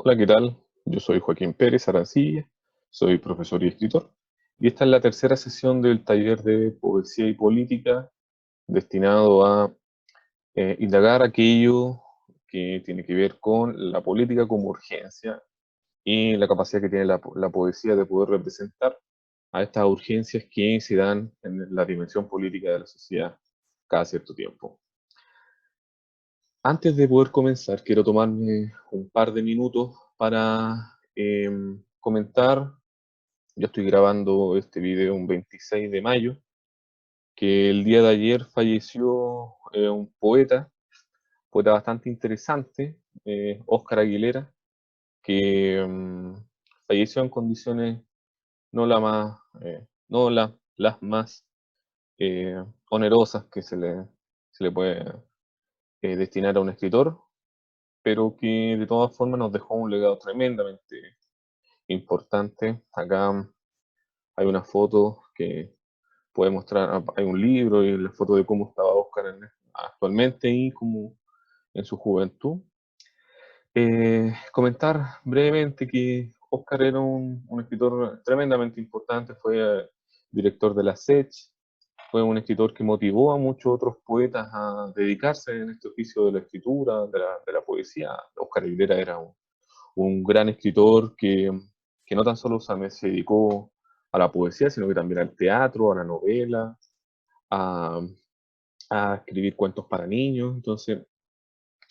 Hola, ¿qué tal? Yo soy Joaquín Pérez Arancilla, soy profesor y escritor, y esta es la tercera sesión del taller de poesía y política destinado a indagar aquello que tiene que ver con la política como urgencia y la capacidad que tiene la poesía de poder representar a estas urgencias que se dan en la dimensión política de la sociedad cada cierto tiempo. Antes de poder comenzar, quiero tomarme un par de minutos para comentar. Yo estoy grabando este video un 26 de mayo, que el día de ayer falleció un poeta bastante interesante, Óscar Aguilera, que falleció en condiciones no, las más onerosas que se le puede destinar a un escritor, pero que de todas formas nos dejó un legado tremendamente importante. Acá hay una foto que puede mostrar, hay un libro y la foto de cómo estaba Oscar actualmente y como en su juventud. Comentar brevemente que Oscar era un escritor tremendamente importante, fue director de la SECH, fue un escritor que motivó a muchos otros poetas a dedicarse en este oficio de la escritura, de la poesía. Oscar Aguilera era un gran escritor que no tan solo se dedicó a la poesía, sino que también al teatro, a la novela, a, a escribir cuentos para niños. Entonces,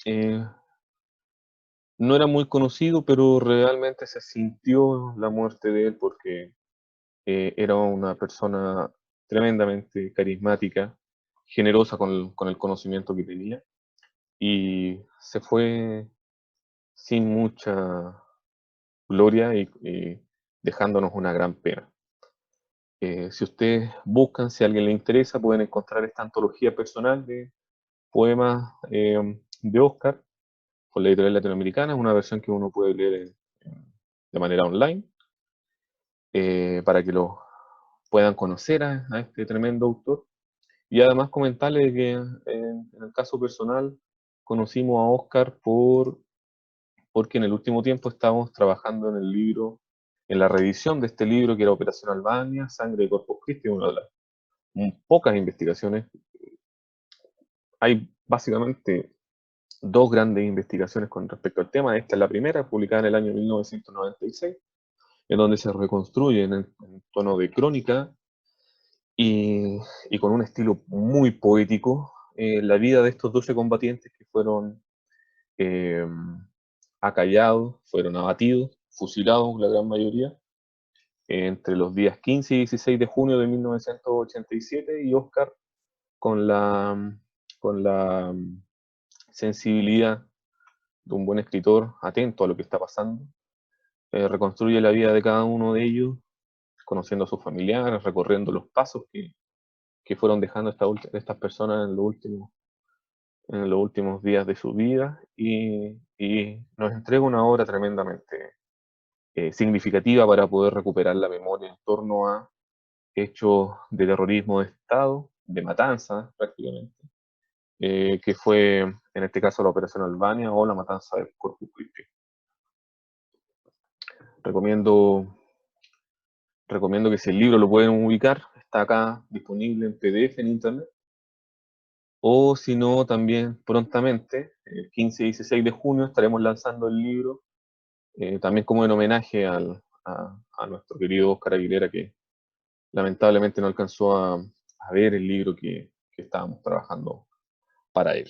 eh, no era muy conocido, pero realmente se sintió la muerte de él porque era una persona tremendamente carismática, generosa con el conocimiento que tenía, y se fue sin mucha gloria y dejándonos una gran pena. Si ustedes buscan, si a alguien le interesa, pueden encontrar esta antología personal de poemas de Oscar por la editorial latinoamericana. Es una versión que uno puede leer de manera online, para que lo puedan conocer a este tremendo autor. Y además comentarles que en el caso personal conocimos a Oscar porque en el último tiempo estábamos trabajando en el libro, en la reedición de este libro que era Operación Albania, Sangre de Corpus Christi, una de las pocas investigaciones. Hay básicamente dos grandes investigaciones con respecto al tema. Esta es la primera, publicada en el año 1996, en donde se reconstruye en tono de crónica y, y con un estilo muy poético la vida de estos 12 combatientes que fueron eh, acallados, fueron abatidos, fusilados la gran mayoría, entre los días 15 y 16 de junio de 1987, y Oscar, con la sensibilidad de un buen escritor, atento a lo que está pasando, reconstruye la vida de cada uno de ellos, conociendo a sus familiares, recorriendo los pasos que fueron dejando estas personas en los últimos días de su vida, y nos entrega una obra tremendamente significativa para poder recuperar la memoria en torno a hechos de terrorismo de Estado, de matanza prácticamente, que fue en este caso la Operación Albania o la matanza del Corpus Christi. Recomiendo, recomiendo que si el libro lo pueden ubicar, está acá disponible en PDF en internet, o si no, también prontamente, el 15 y 16 de junio, estaremos lanzando el libro, también como en homenaje a nuestro querido Óscar Aguilera, que lamentablemente no alcanzó a ver el libro que estábamos trabajando para él.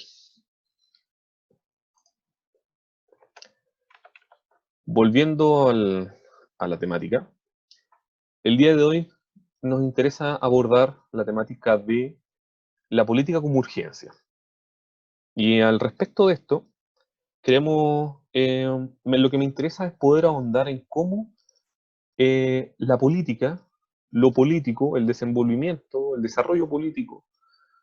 Volviendo a la temática, el día de hoy nos interesa abordar la temática de la política como urgencia. Y al respecto de esto, lo que me interesa es poder ahondar en cómo la política, lo político, el desenvolvimiento, el desarrollo político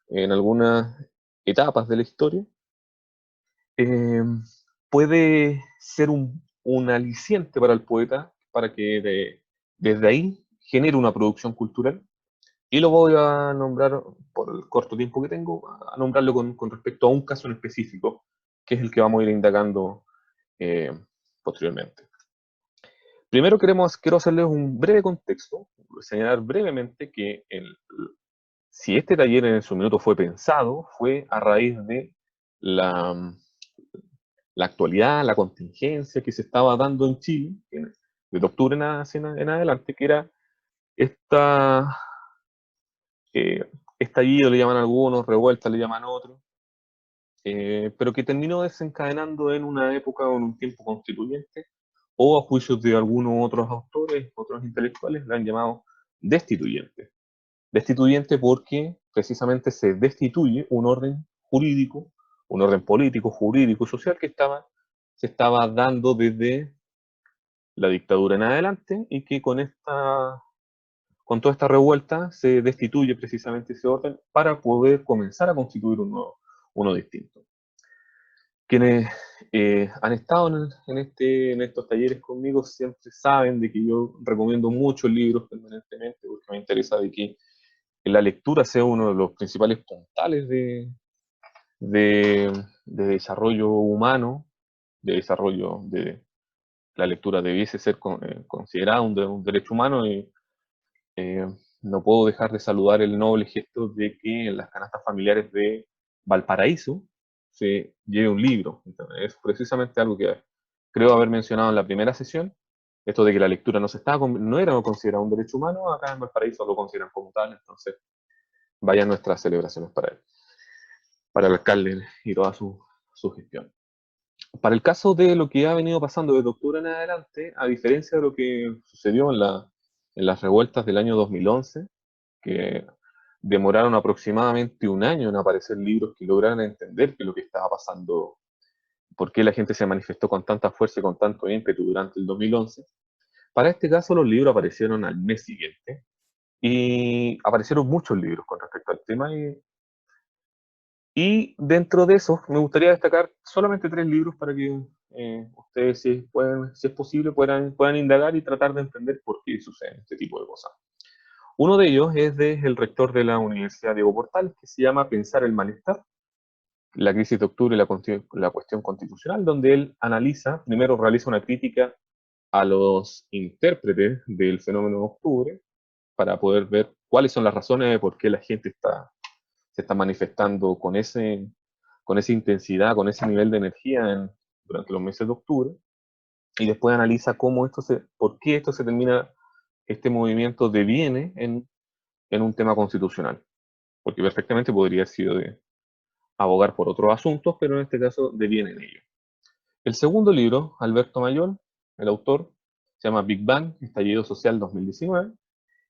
en algunas etapas de la historia, eh, puede ser un aliciente para el poeta para que desde ahí genere una producción cultural. Y lo voy a nombrar, por el corto tiempo que tengo, a nombrarlo con respecto a un caso en específico, que es el que vamos a ir indagando eh, posteriormente. Primero quiero hacerles un breve contexto, señalar brevemente que si este taller en su minuto fue pensado, fue a raíz de la actualidad, la contingencia que se estaba dando en Chile, desde octubre en adelante, que era esta estallido, le llaman algunos, revuelta le llaman otros, pero que terminó desencadenando en una época o en un tiempo constituyente, o a juicios de algunos otros autores, otros intelectuales, le han llamado destituyente. Destituyente porque precisamente se destituye un orden jurídico, un orden político, jurídico y social que se estaba dando desde la dictadura en adelante, y que con toda esta revuelta se destituye precisamente ese orden para poder comenzar a constituir uno distinto. Quienes han estado en estos talleres conmigo siempre saben de que yo recomiendo muchos libros permanentemente, porque me interesa de que la lectura sea uno de los principales puntales de desarrollo humano, de desarrollo de la lectura debiese ser considerada un derecho humano, y eh, no puedo dejar de saludar el noble gesto de que en las canastas familiares de Valparaíso se lleve un libro. Entonces, es precisamente algo que creo haber mencionado en la primera sesión, esto de que la lectura no era considerado un derecho humano. Acá en Valparaíso lo consideran como tal, entonces vayan nuestras celebraciones para él, para el alcalde y toda su gestión. Para el caso de lo que ha venido pasando desde octubre en adelante, a diferencia de lo que sucedió en las revueltas del año 2011, que demoraron aproximadamente un año en aparecer libros que lograran entender qué es lo que estaba pasando, por qué la gente se manifestó con tanta fuerza y con tanto ímpetu durante el 2011. Para este caso, los libros aparecieron al mes siguiente, y aparecieron muchos libros con respecto al tema, y dentro de esos me gustaría destacar solamente 3 libros para que ustedes, si es posible, puedan indagar y tratar de entender por qué suceden este tipo de cosas. Uno de ellos es del rector de la Universidad Diego Portales, que se llama Pensar el malestar, la crisis de octubre y la cuestión constitucional, donde él primero realiza una crítica a los intérpretes del fenómeno de octubre, para poder ver cuáles son las razones de por qué la gente se está manifestando con esa intensidad, con ese nivel de energía durante los meses de octubre, y después analiza por qué este movimiento deviene en un tema constitucional, porque perfectamente podría haber sido de abogar por otros asuntos, pero en este caso deviene en ello. El segundo libro, Alberto Mayol, el autor, se llama Big Bang, Estallido Social 2019.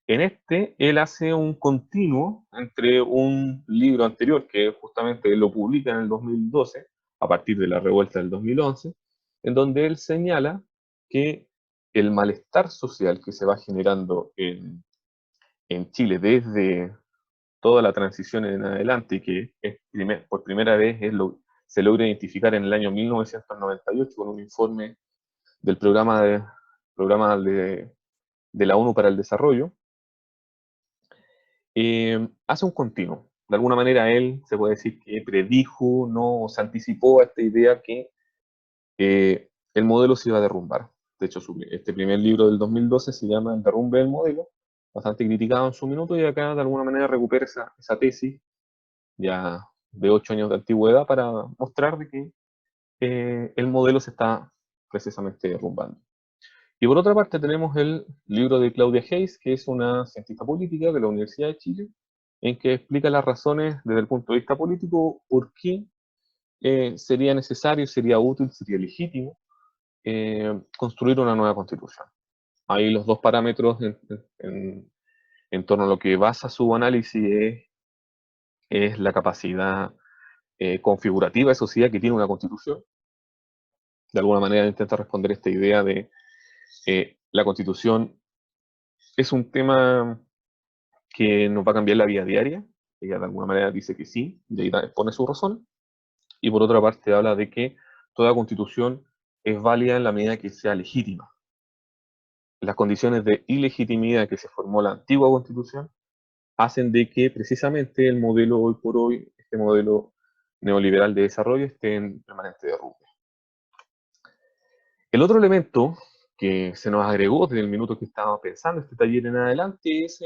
En él hace un continuo entre un libro anterior, que justamente él lo publica en el 2012, a partir de la revuelta del 2011, en donde él señala que el malestar social que se va generando en Chile desde toda la transición en adelante, y que por primera vez se logra identificar en el año 1998 con un informe del programa de la ONU para el Desarrollo, hace un continuo. De alguna manera él se puede decir que predijo, no se anticipó a esta idea que el modelo se iba a derrumbar. De hecho, este primer libro del 2012 se llama El derrumbe del modelo, bastante criticado en su minuto, y acá de alguna manera recupera esa tesis ya de 8 años de antigüedad para mostrar de que el modelo se está precisamente derrumbando. Y por otra parte tenemos el libro de Claudia Hayes, que es una cientista política de la Universidad de Chile, en que explica las razones desde el punto de vista político por qué sería necesario, sería útil, sería legítimo construir una nueva constitución. Ahí los dos parámetros en torno a lo que basa su análisis es la capacidad configurativa de sociedad que tiene una constitución. De alguna manera intenta responder esta idea de la constitución es un tema que nos va a cambiar la vida diaria. Ella de alguna manera dice que sí, y ahí pone su razón. Y por otra parte habla de que toda constitución es válida en la medida que sea legítima. Las condiciones de ilegitimidad que se formó la antigua constitución hacen de que precisamente el modelo hoy por hoy, este modelo neoliberal de desarrollo, esté en permanente derrumbe. El otro elemento que se nos agregó desde el minuto que estábamos pensando este taller en adelante es,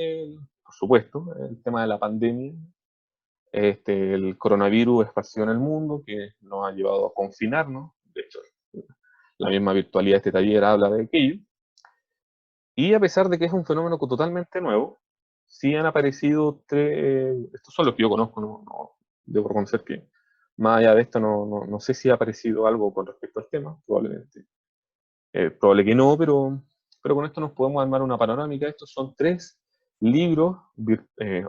por supuesto, el tema de la pandemia, el coronavirus esparcido en el mundo, que nos ha llevado a confinarnos. De hecho, la misma virtualidad de este taller habla de aquello. Y a pesar de que es un fenómeno totalmente nuevo, sí han aparecido tres, estos son los que yo conozco, debo reconocer que más allá de esto no sé si ha aparecido algo con respecto al tema, probablemente. Probable que no, pero con esto nos podemos armar una panorámica. Estos son tres libros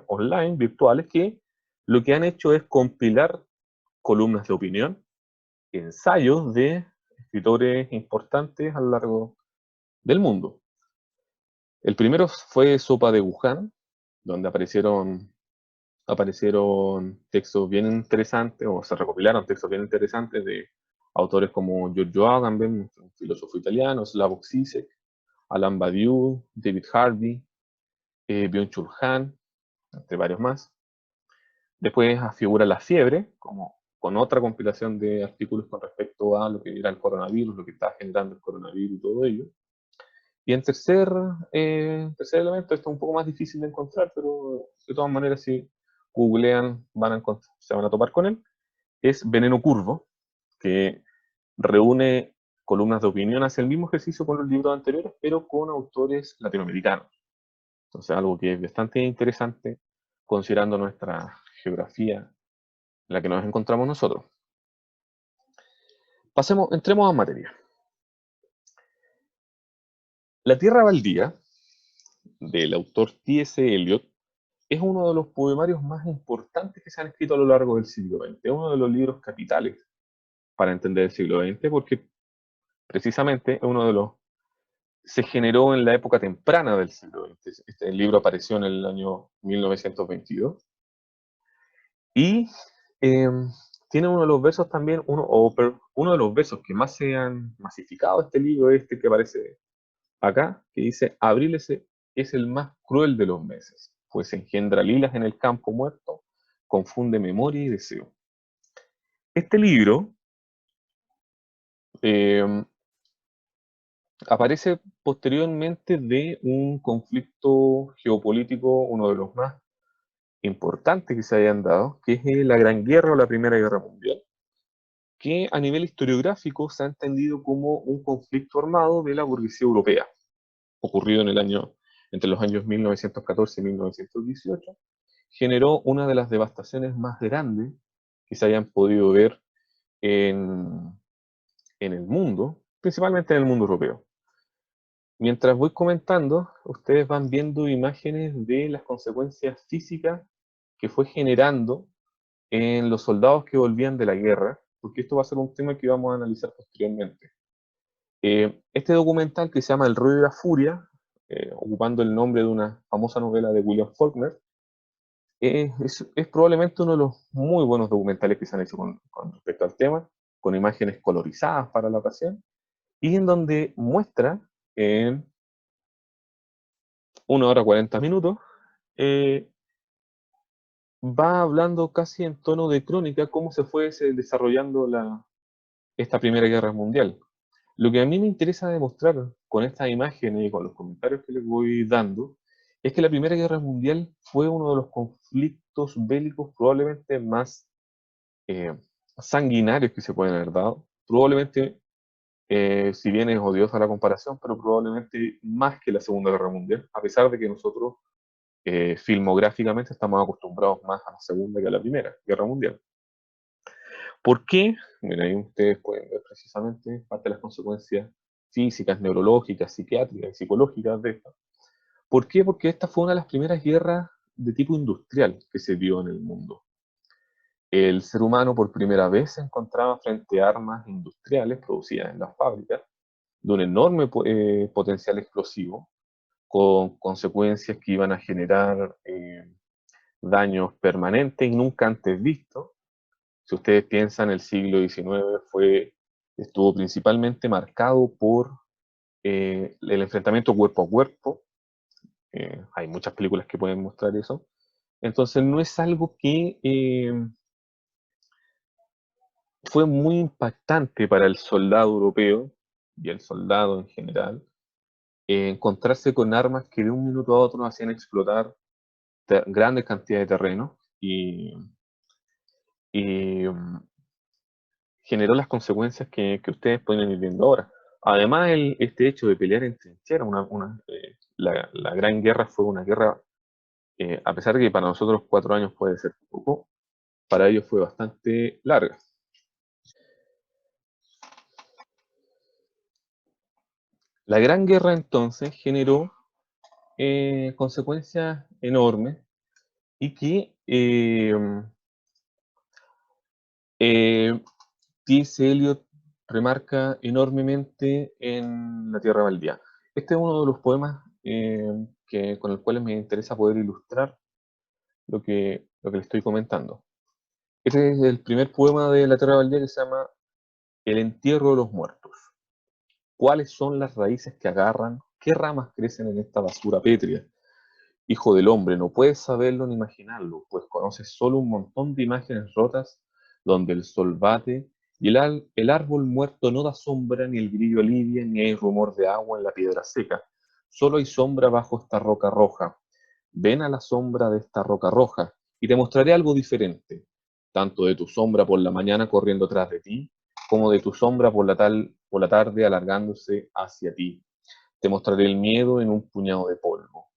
online, virtuales, que lo que han hecho es compilar columnas de opinión, ensayos de escritores importantes a lo largo del mundo. El primero fue Sopa de Wuhan, donde aparecieron textos bien interesantes, o se recopilaron textos bien interesantes de autores como Giorgio Agamben, un filósofo italiano, Slavoj Žižek, Alain Badiou, David Harvey, Byung-Chul Han, entre varios más. Después figura La Fiebre, como con otra compilación de artículos con respecto a lo que era el coronavirus, lo que está generando el coronavirus y todo ello. Y en tercer elemento, esto es un poco más difícil de encontrar, pero de todas maneras, si googlean, se van a topar con él, es Veneno Curvo, que reúne columnas de opinión, hace el mismo ejercicio con los libros anteriores, pero con autores latinoamericanos. Entonces, algo que es bastante interesante considerando nuestra geografía en la que nos encontramos nosotros. Entremos a materia. La Tierra Baldía, del autor T.S. Eliot, es uno de los poemarios más importantes que se han escrito a lo largo del siglo XX. Es uno de los libros capitales para entender el siglo XX, porque precisamente es uno de los se generó en la época temprana del siglo XX. Este libro apareció en el año 1922. Y tiene uno de los versos también, uno de los versos que más se han masificado este libro, este que aparece acá, que dice: Abril es el más cruel de los meses, pues engendra lilas en el campo muerto, confunde memoria y deseo. Este libro eh, aparece posteriormente de un conflicto geopolítico, uno de los más importantes que se hayan dado, que es la Gran Guerra o la Primera Guerra Mundial, que a nivel historiográfico se ha entendido como un conflicto armado de la burguesía europea, ocurrido entre los años 1914 y 1918, generó una de las devastaciones más grandes que se hayan podido ver en el mundo, principalmente en el mundo europeo. Mientras voy comentando, ustedes van viendo imágenes de las consecuencias físicas que fue generando en los soldados que volvían de la guerra, porque esto va a ser un tema que vamos a analizar posteriormente. Este documental, que se llama El Ruido y la Furia, ocupando el nombre de una famosa novela de William Faulkner, es probablemente uno de los muy buenos documentales que se han hecho con respecto al tema, con imágenes colorizadas para la ocasión, y en donde muestra en 1 hora 40 minutos, va hablando casi en tono de crónica cómo se fue desarrollando esta Primera Guerra Mundial. Lo que a mí me interesa demostrar con estas imágenes y con los comentarios que les voy dando es que la Primera Guerra Mundial fue uno de los conflictos bélicos probablemente más sanguinarios que se pueden haber dado. Probablemente, si bien es odiosa la comparación, pero probablemente más que la Segunda Guerra Mundial, a pesar de que nosotros filmográficamente estamos acostumbrados más a la Segunda que a la Primera Guerra Mundial. ¿Por qué? Mira, ahí ustedes pueden ver precisamente parte de las consecuencias físicas, neurológicas, psiquiátricas y psicológicas de esta. ¿Por qué? Porque esta fue una de las primeras guerras de tipo industrial que se dio en el mundo. El ser humano por primera vez se encontraba frente a armas industriales producidas en las fábricas de un enorme potencial explosivo, con consecuencias que iban a generar daños permanentes y nunca antes vistos. Si ustedes piensan, el siglo XIX estuvo principalmente marcado por el enfrentamiento cuerpo a cuerpo. Hay muchas películas que pueden mostrar eso. Entonces no es algo que fue muy impactante para el soldado europeo y el soldado en general, encontrarse con armas que de un minuto a otro hacían explotar grandes cantidades de terreno y generó las consecuencias que ustedes pueden ir viendo ahora. Además, este hecho de pelear en trinchera, la Gran Guerra fue una guerra, a pesar de que para nosotros 4 años puede ser poco, para ellos fue bastante larga. La Gran Guerra entonces generó consecuencias enormes y que eh, T.S. Eliot remarca enormemente en La Tierra Baldía. Este es uno de los poemas con los cuales me interesa poder ilustrar lo que le estoy comentando. Este es el primer poema de La Tierra Baldía, que se llama El entierro de los muertos. ¿Cuáles son las raíces que agarran? ¿Qué ramas crecen en esta basura pétrea? Hijo del hombre, no puedes saberlo ni imaginarlo, pues conoces solo un montón de imágenes rotas donde el sol bate y el árbol muerto no da sombra, ni el grillo alivia, ni hay rumor de agua en la piedra seca. Solo hay sombra bajo esta roca roja. Ven a la sombra de esta roca roja y te mostraré algo diferente, tanto de tu sombra por la mañana corriendo tras de ti, como de tu sombra por la tarde alargándose hacia ti. Te mostraré el miedo en un puñado de polvo.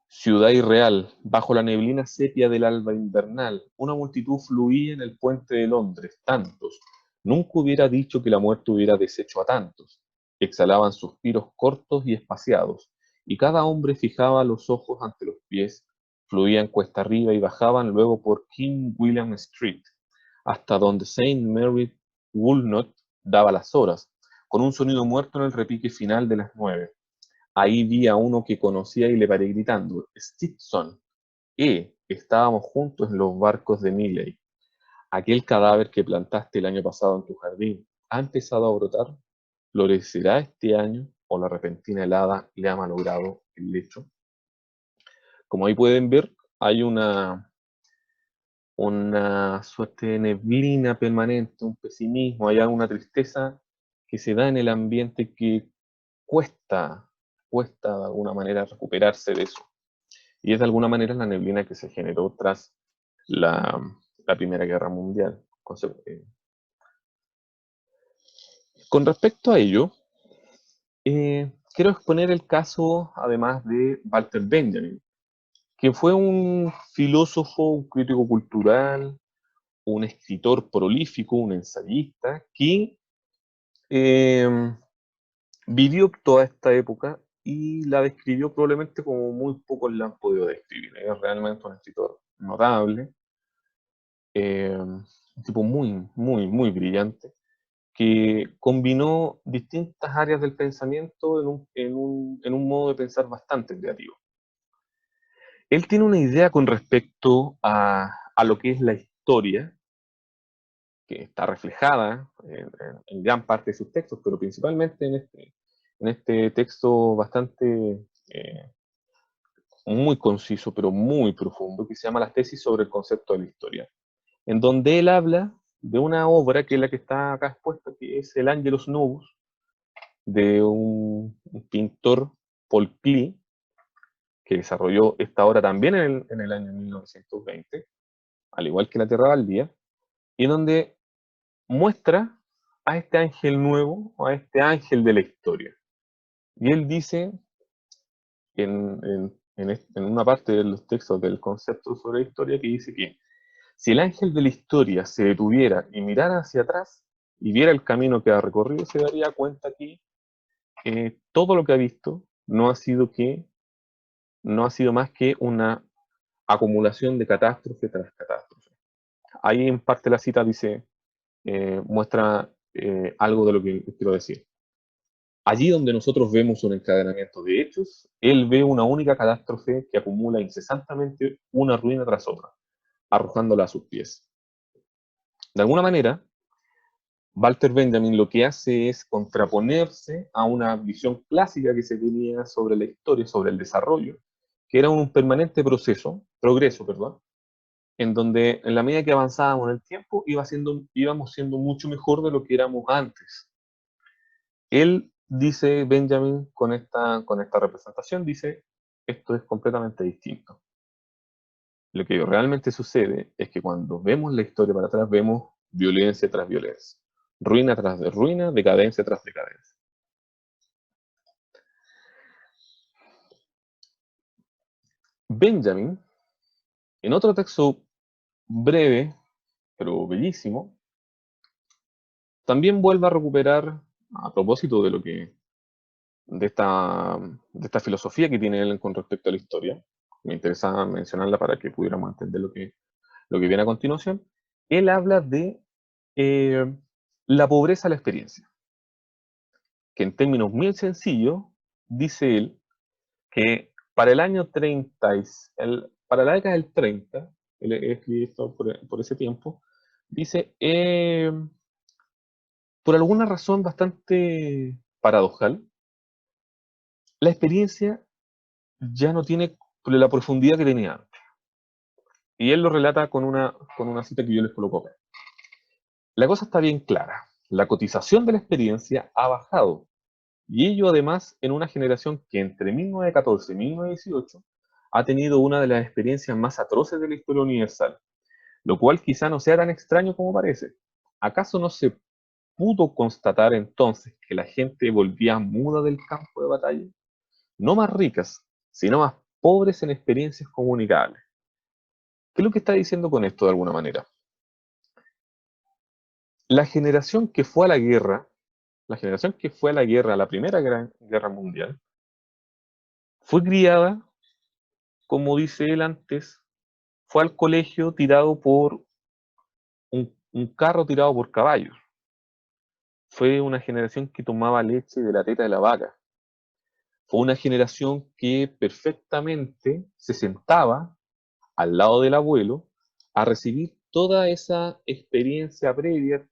Ciudad irreal, bajo la neblina sepia del alba invernal, una multitud fluía en el puente de Londres, tantos. Nunca hubiera dicho que la muerte hubiera deshecho a tantos. Exhalaban suspiros cortos y espaciados, y cada hombre fijaba los ojos ante los pies, fluían cuesta arriba y bajaban luego por King William Street, hasta donde Saint Mary Woolnoth daba las horas, con un sonido muerto en el repique final de las 9. Ahí vi a uno que conocía y le paré gritando, Stetson, estábamos juntos en los barcos de Milley. Aquel cadáver que plantaste el año pasado en tu jardín, ¿ha empezado a brotar? ¿Florecerá este año o la repentina helada le ha malogrado el lecho? Como ahí pueden ver, hay una suerte de neblina permanente, un pesimismo, hay una tristeza que se da en el ambiente que cuesta, cuesta de alguna manera recuperarse de eso. Y es de alguna manera la neblina que se generó tras la, la Primera Guerra Mundial. Con respecto a ello, quiero exponer el caso, además, de Walter Benjamin, que fue un filósofo, un crítico cultural, un escritor prolífico, un ensayista, que eh, vivió toda esta época y la describió probablemente como muy pocos la han podido describir. Es realmente un escritor notable, un tipo muy, muy, muy brillante, que combinó distintas áreas del pensamiento en un modo de pensar bastante creativo. Él tiene una idea con respecto a lo que es la historia, que está reflejada en gran parte de sus textos, pero principalmente en este texto bastante muy conciso, pero muy profundo, que se llama Las tesis sobre el concepto de la historia, en donde él habla de una obra que es la que está acá expuesta, que es el Angelus Novus, de un pintor, Paul Klee, que desarrolló esta obra también en el año 1920, al igual que La Tierra Baldía, y en donde muestra a este ángel nuevo, o a este ángel de la historia. Y él dice, en una parte de los textos del concepto sobre la historia, que dice que si el ángel de la historia se detuviera y mirara hacia atrás y viera el camino que ha recorrido, se daría cuenta que todo lo que ha visto no ha sido más que una acumulación de catástrofe tras catástrofe. Ahí en parte la cita dice, muestra algo de lo que quiero decir. Allí donde nosotros vemos un encadenamiento de hechos, él ve una única catástrofe que acumula incesantemente una ruina tras otra, arrojándola a sus pies. De alguna manera, Walter Benjamin lo que hace es contraponerse a una visión clásica que se tenía sobre la historia, sobre el desarrollo, que era un permanente progreso, perdón, en donde en la medida que avanzábamos en el tiempo íbamos siendo mucho mejor de lo que éramos antes. Él dice, Benjamin, con esta representación, dice, esto es completamente distinto. Lo que realmente sucede es que cuando vemos la historia para atrás, vemos violencia tras violencia, ruina tras de ruina, decadencia tras decadencia. Benjamin, en otro texto breve, pero bellísimo, también vuelve a recuperar, a propósito de lo que de esta filosofía que tiene él con respecto a la historia. Me interesaba mencionarla para que pudiéramos entender lo que viene a continuación. Él habla de la pobreza de la experiencia, que en términos muy sencillos, dice él, que para el año 30, para la década del 30, él escribe esto por ese tiempo, dice, por alguna razón bastante paradojal, la experiencia ya no tiene la profundidad que tenía antes. Y él lo relata con una cita que yo les coloco acá. La cosa está bien clara. La cotización de la experiencia ha bajado. Y ello además en una generación que entre 1914 y 1918 ha tenido una de las experiencias más atroces de la historia universal, lo cual quizá no sea tan extraño como parece. ¿Acaso no se pudo constatar entonces que la gente volvía muda del campo de batalla? No más ricas, sino más pobres en experiencias comunicables. ¿Qué es lo que está diciendo con esto de alguna manera? La generación que fue a la guerra, la generación que fue a la guerra, a la Primera Gran Guerra Mundial, fue criada, como dice él antes, fue al colegio tirado por un carro tirado por caballos. Fue una generación que tomaba leche de la teta de la vaca. Fue una generación que perfectamente se sentaba al lado del abuelo a recibir toda esa experiencia previa,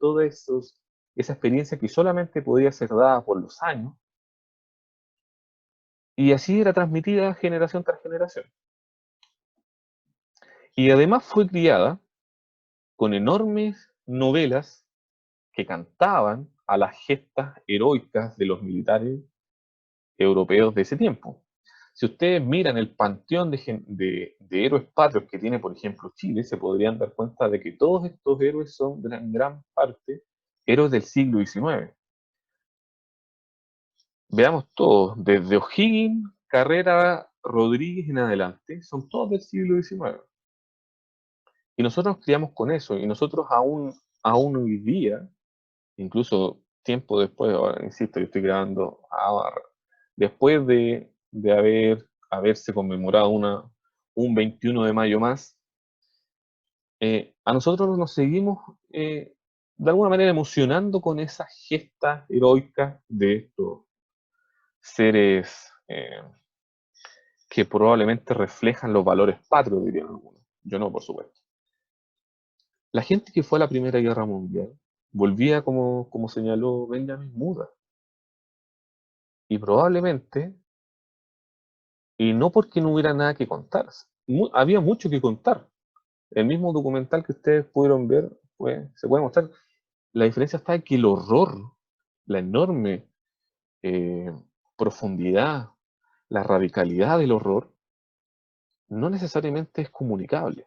esa experiencia que solamente podía ser dada por los años, y así era transmitida generación tras generación. Y además fue criada con enormes novelas que cantaban a las gestas heroicas de los militares europeos de ese tiempo. Si ustedes miran el panteón de héroes patrios que tiene, por ejemplo, Chile, se podrían dar cuenta de que todos estos héroes son en gran parte héroes del siglo XIX. Veamos todos, desde O'Higgins, Carrera, Rodríguez en adelante, son todos del siglo XIX. Y nosotros nos criamos con eso, y nosotros aún hoy día, incluso tiempo después, ahora insisto, yo estoy grabando ahora, después de haberse conmemorado un 21 de mayo más, a nosotros nos seguimos de alguna manera emocionando con esas gestas heroicas de estos seres que probablemente reflejan los valores patrios, dirían algunos. Yo no, por supuesto. La gente que fue a la Primera Guerra Mundial volvía, como señaló Benjamin, muda. Y probablemente, y no porque no hubiera nada que contar, había mucho que contar. El mismo documental que ustedes pudieron ver, pues, se puede mostrar. La diferencia está en que el horror, la enorme eh, profundidad, la radicalidad del horror, no necesariamente es comunicable.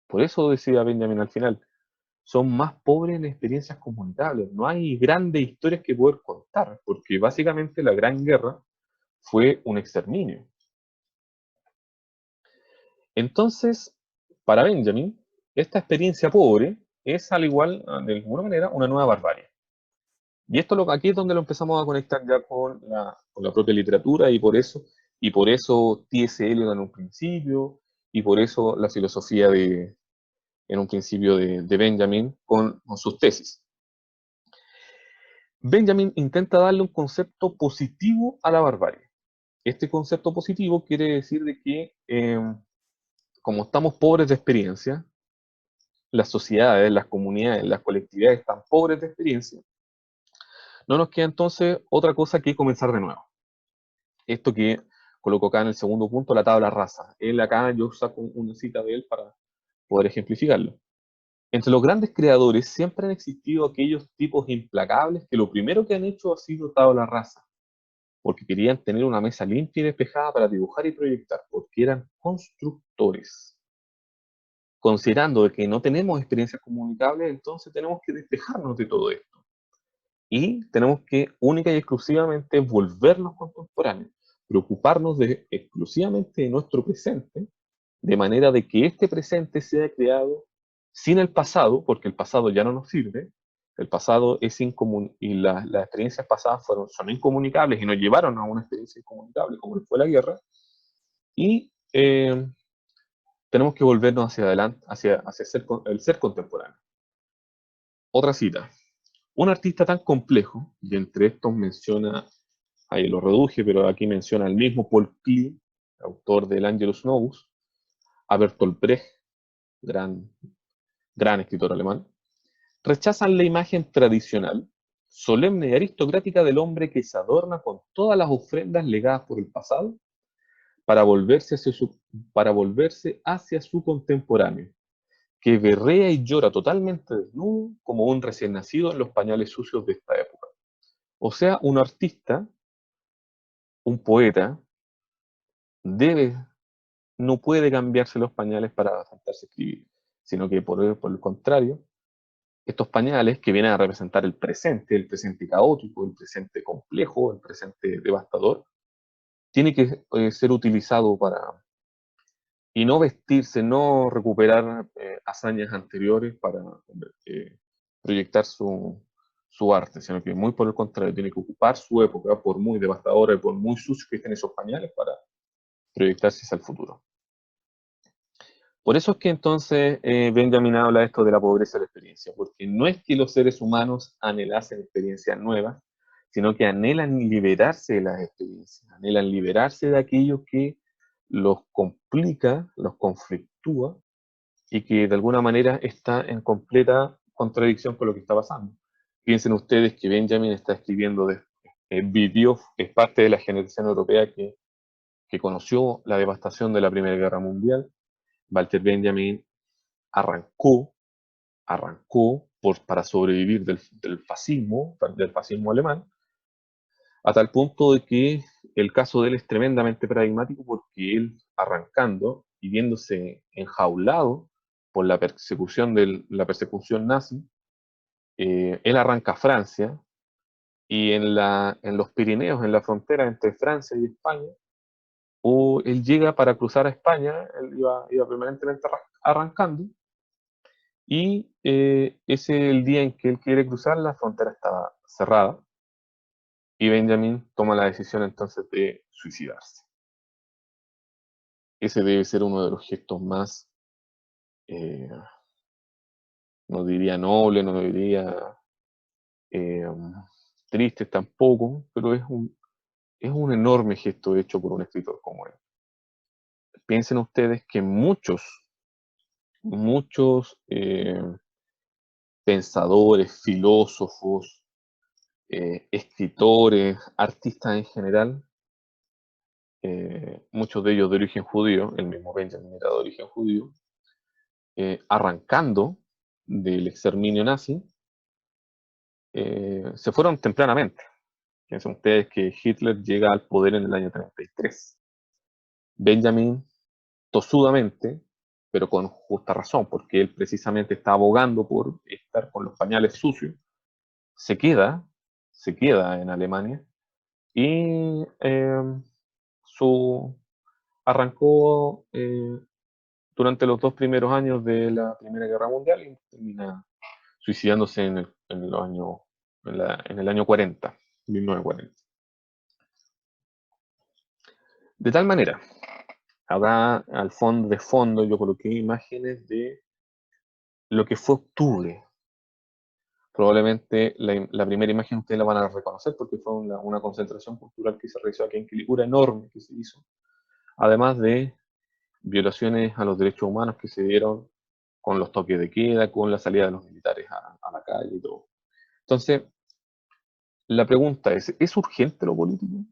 Por eso decía Benjamin al final, son más pobres en experiencias comunicables. No hay grandes historias que poder contar, porque básicamente la Gran Guerra fue un exterminio. Entonces, para Benjamin, esta experiencia pobre es al igual, de alguna manera, una nueva barbarie. Y aquí es donde lo empezamos a conectar ya con la propia literatura y por eso T.S. Eliot en un principio, y por eso la filosofía en un principio de Benjamin con sus tesis. Benjamin intenta darle un concepto positivo a la barbarie. Este concepto positivo quiere decir de que como estamos pobres de experiencia, las sociedades, las comunidades, las colectividades están pobres de experiencia, no nos queda entonces otra cosa que comenzar de nuevo. Esto que coloco acá en el segundo punto, la tabla rasa. Él acá, yo saco una cita de él poder ejemplificarlo. Entre los grandes creadores siempre han existido aquellos tipos implacables que lo primero que han hecho ha sido tabla rasa, porque querían tener una mesa limpia y despejada para dibujar y proyectar, porque eran constructores. Considerando de que no tenemos experiencias comunicables, entonces tenemos que despejarnos de todo esto. Y tenemos que única y exclusivamente volvernos contemporáneos, preocuparnos exclusivamente de nuestro presente, de manera de que este presente sea creado sin el pasado, porque el pasado ya no nos sirve, el pasado es incomún y las experiencias pasadas son incomunicables y nos llevaron a una experiencia incomunicable como fue la guerra, y tenemos que volvernos hacia adelante, hacia el ser contemporáneo. Otra cita. Un artista tan complejo, y entre estos menciona, ahí lo reduje, pero aquí menciona al mismo Paul Klee, autor del Angelus Novus, a Bertolt Brecht, gran, gran escritor alemán, rechazan la imagen tradicional, solemne y aristocrática del hombre que se adorna con todas las ofrendas legadas por el pasado para volverse hacia su contemporáneo, que berrea y llora totalmente desnudo como un recién nacido en los pañales sucios de esta época. O sea, un artista, un poeta, debe, no puede cambiarse los pañales para sentarse a escribir, sino que por el contrario, estos pañales que vienen a representar el presente caótico, el presente complejo, el presente devastador, tiene que ser utilizado para, y no vestirse, no recuperar hazañas anteriores para proyectar su arte, sino que muy por el contrario, tiene que ocupar su época, por muy devastadora y por muy sucios que estén esos pañales, para proyectarse hacia el futuro. Por eso es que entonces Benjamin habla esto de la pobreza de la experiencia, porque no es que los seres humanos anhelasen experiencias nuevas, sino que anhelan liberarse de las experiencias, anhelan liberarse de aquello que los complica, los conflictúa y que de alguna manera está en completa contradicción con lo que está pasando. Piensen ustedes que Benjamin está escribiendo, vivió, es parte de la generación europea que conoció la devastación de la Primera Guerra Mundial. Walter Benjamin arrancó para sobrevivir del fascismo alemán, a tal punto de que el caso de él es tremendamente paradigmático porque él arrancando y viéndose enjaulado por la persecución nazi, él arranca a Francia y en los Pirineos, en la frontera entre Francia y España, él llega para cruzar a España, él iba permanentemente arrancando, y ese es el día en que él quiere cruzar, la frontera estaba cerrada, y Benjamin toma la decisión entonces de suicidarse. Ese debe ser uno de los gestos más, eh, no diría noble, no diría eh, tristes tampoco, pero es un enorme gesto hecho por un escritor como él. Piensen ustedes que muchos pensadores, filósofos, escritores, artistas en general, muchos de ellos de origen judío, el mismo Benjamin era de origen judío, arrancando del exterminio nazi, se fueron tempranamente. Piensen ustedes que Hitler llega al poder en el año 33. Benjamin, tosudamente, pero con justa razón, porque él precisamente está abogando por estar con los pañales sucios, se queda, se queda en Alemania y su, arrancó durante los 2 primeros años de la Primera Guerra Mundial y termina suicidándose en el año 40, 1940. De tal manera, acá de fondo yo coloqué imágenes de lo que fue octubre. Probablemente la primera imagen ustedes la van a reconocer porque fue una concentración cultural que se realizó aquí en Quilicura, enorme que se hizo, además de violaciones a los derechos humanos que se dieron con los toques de queda, con la salida de los militares a la calle y todo. Entonces, la pregunta ¿es urgente lo político?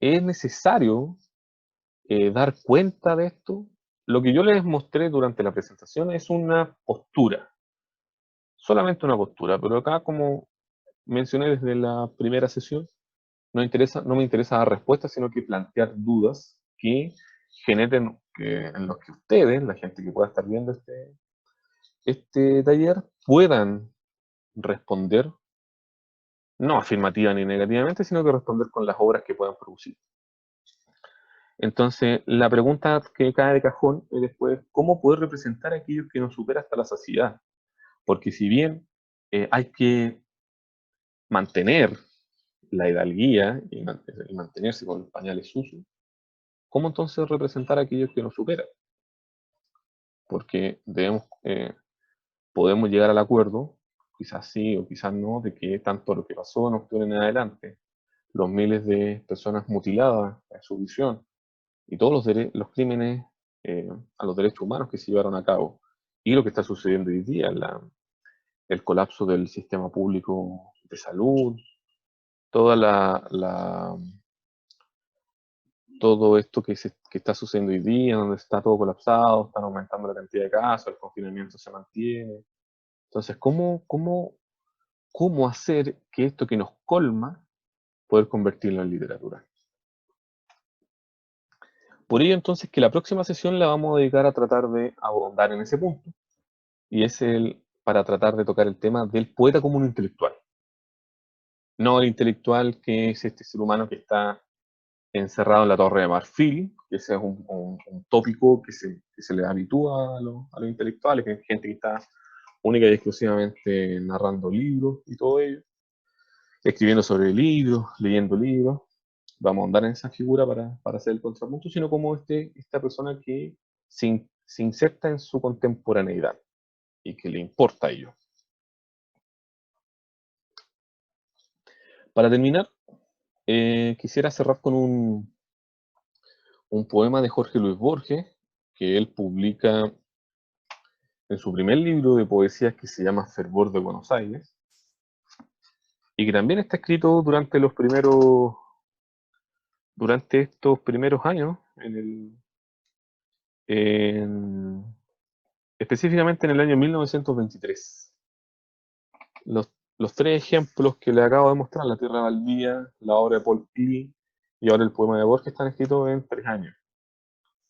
¿Es necesario dar cuenta de esto? lo que yo les mostré durante la presentación es una postura, solamente una postura, pero acá, como mencioné desde la primera sesión, no me interesa dar respuestas, sino que plantear dudas que generen en los que ustedes, la gente que pueda estar viendo este taller, puedan responder, no afirmativa ni negativamente, sino que responder con las obras que puedan producir. Entonces, la pregunta que cae de cajón es después, ¿cómo poder representar a aquellos que nos supera hasta la saciedad? Porque si bien hay que mantener la hidalguía y mantenerse con los pañales sucios, ¿cómo entonces representar a aquellos que nos superan? Porque podemos llegar al acuerdo, quizás sí o quizás no, de que tanto lo que pasó en octubre en adelante, los miles de personas mutiladas en su visión y todos los crímenes a los derechos humanos que se llevaron a cabo y lo que está sucediendo hoy día, el colapso del sistema público de salud, toda todo esto que está sucediendo hoy día, donde está todo colapsado, están aumentando la cantidad de casos, el confinamiento se mantiene. Entonces, ¿cómo hacer que esto que nos colma, poder convertirlo en literatura? Por ello, entonces, que la próxima sesión la vamos a dedicar a tratar de abordar en ese punto, y es para tratar de tocar el tema del poeta como un intelectual. No el intelectual que es este ser humano que está encerrado en la Torre de Marfil, que ese es un tópico que se le habitúa a los intelectuales, que es gente que está única y exclusivamente narrando libros y todo ello, escribiendo sobre libros, leyendo libros. Vamos a andar en esa figura para hacer el contrapunto, sino como esta persona que se inserta en su contemporaneidad y que le importa a ello. Para terminar, quisiera cerrar con un poema de Jorge Luis Borges, que él publica en su primer libro de poesías que se llama Fervor de Buenos Aires, y que también está escrito durante estos primeros años, en- específicamente en el año 1923. Los tres ejemplos que le acabo de mostrar, La Tierra Baldía, la obra de Paul Klee y ahora el poema de Borges, están escritos en 3 años.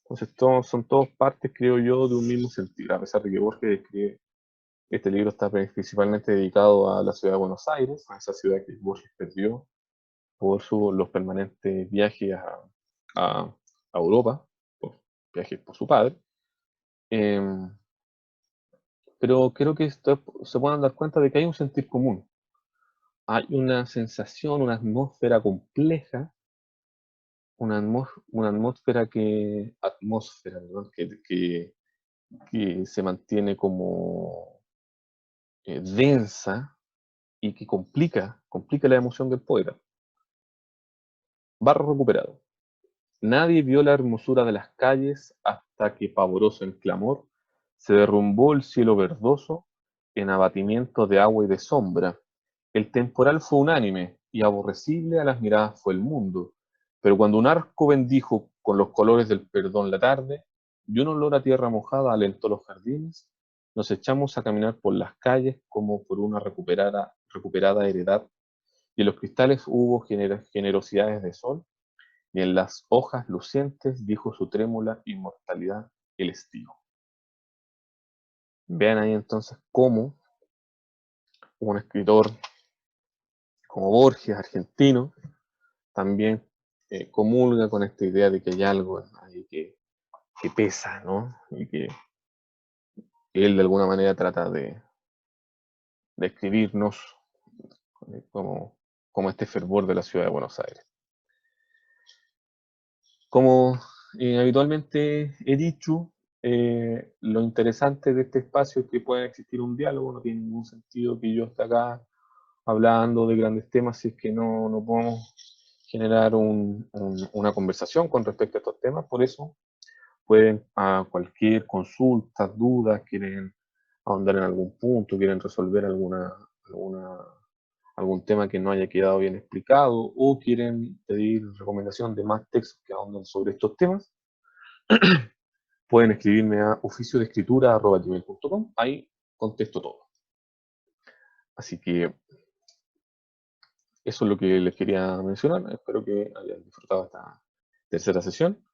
Entonces son todos partes, creo yo, de un mismo sentido, a pesar de que Borges escribe. Este libro está principalmente dedicado a la ciudad de Buenos Aires, a esa ciudad que Borges perdió por los permanentes viajes a Europa, por viajes por su padre. Pero creo que se pueden dar cuenta de que hay un sentir común. Hay una sensación, una atmósfera compleja, una atmósfera perdón, que se mantiene como densa y que complica la emoción del poeta. Barro recuperado. Nadie vio la hermosura de las calles hasta que, pavoroso en clamor, se derrumbó el cielo verdoso en abatimiento de agua y de sombra. El temporal fue unánime y aborrecible a las miradas fue el mundo, pero cuando un arco bendijo con los colores del perdón la tarde y un olor a tierra mojada alentó los jardines, nos echamos a caminar por las calles como por una recuperada heredad, y en los cristales hubo generosidades de sol, y en las hojas lucientes dijo su trémula inmortalidad el estío. Vean ahí entonces cómo un escritor como Borges, argentino, también comulga con esta idea de que hay algo ahí que pesa, ¿no? Y que él de alguna manera trata de escribirnos como este fervor de la ciudad de Buenos Aires. Como habitualmente he dicho, lo interesante de este espacio es que pueda existir un diálogo, no tiene ningún sentido que yo esté acá hablando de grandes temas si es que no podemos generar una conversación con respecto a estos temas. Por eso pueden, a cualquier consulta, dudas, quieren ahondar en algún punto, quieren resolver algún tema que no haya quedado bien explicado o quieren pedir recomendación de más textos que ahonden sobre estos temas, pueden escribirme a oficiodeescritura@gmail.com, ahí contesto todo. Así que eso es lo que les quería mencionar. Espero que hayan disfrutado esta tercera sesión.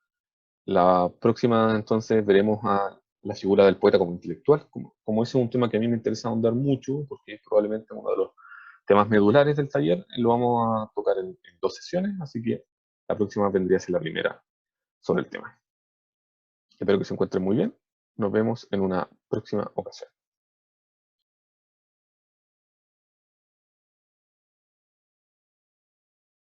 La próxima, entonces, veremos a la figura del poeta como intelectual. Como ese es un tema que a mí me interesa ahondar mucho, porque es probablemente uno de los temas medulares del taller, lo vamos a tocar en 2 sesiones, así que la próxima vendría a ser la primera sobre el tema. Espero que se encuentren muy bien. Nos vemos en una próxima ocasión.